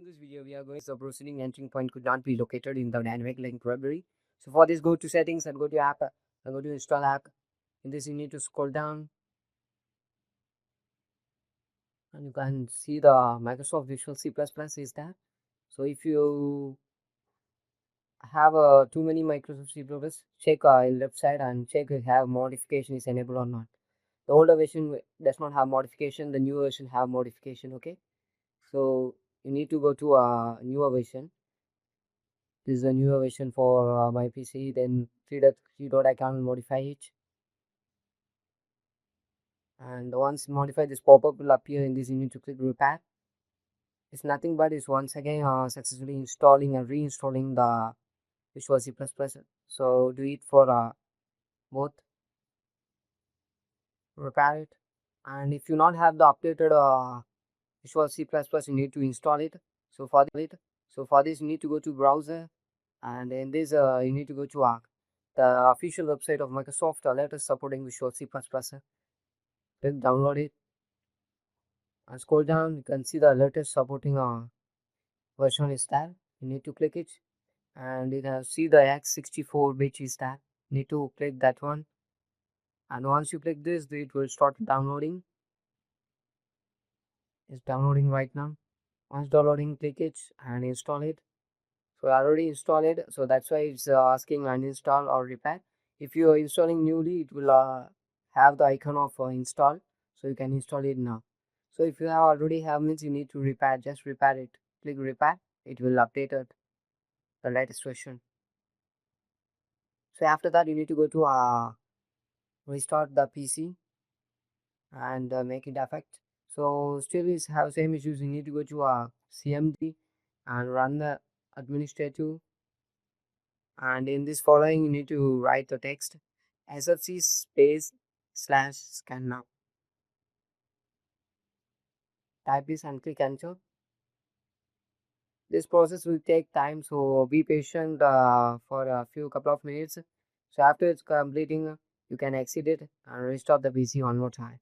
this video, we are going the proceeding entering point could not be located in the dynamic link library. So for this, go to settings and go to app and go to install app. In this, you need to scroll down and you can see the Microsoft Visual C++ is there. So if you have too many Microsoft C++, check in left side and check if have modification is enabled or not. The older version does not have modification, the new version have modification. Okay, so you need to go to a newer version. This is a newer version for my PC. Then 3.3 I can modify it, and once modified, this pop-up will appear. In this, you need to click repair. It's nothing but it's once again successfully installing and reinstalling the Visual C++. So do it for both. Repair it, and if you not have the updated Visual C++, you need to install it. So for this, you need to go to browser, and in this you need to go to the official website of Microsoft latest supporting Visual C++. Then download it and scroll down. You can see the latest supporting version is there. You need to click it, and you can see the x64 bit is there. You need to click that one, and once you click this, it will start downloading. It's downloading right now. Once downloading, click it and install it. So I already installed it, so that's why it's asking uninstall or repair. If you are installing newly, it will have the icon of install, so you can install it now. So if you have already have means you need to repair, just repair it. Click repair, it will update it, the latest version. So after that, you need to go to restart the PC and make it effect. So still is have same issues. You need to go to CMD and run the administrative, and in this following you need to write the text sfc space / scan now. Type this and click enter. This process will take time, so be patient for a couple of minutes. So after it's completing, you can exit it and restart the PC one more time.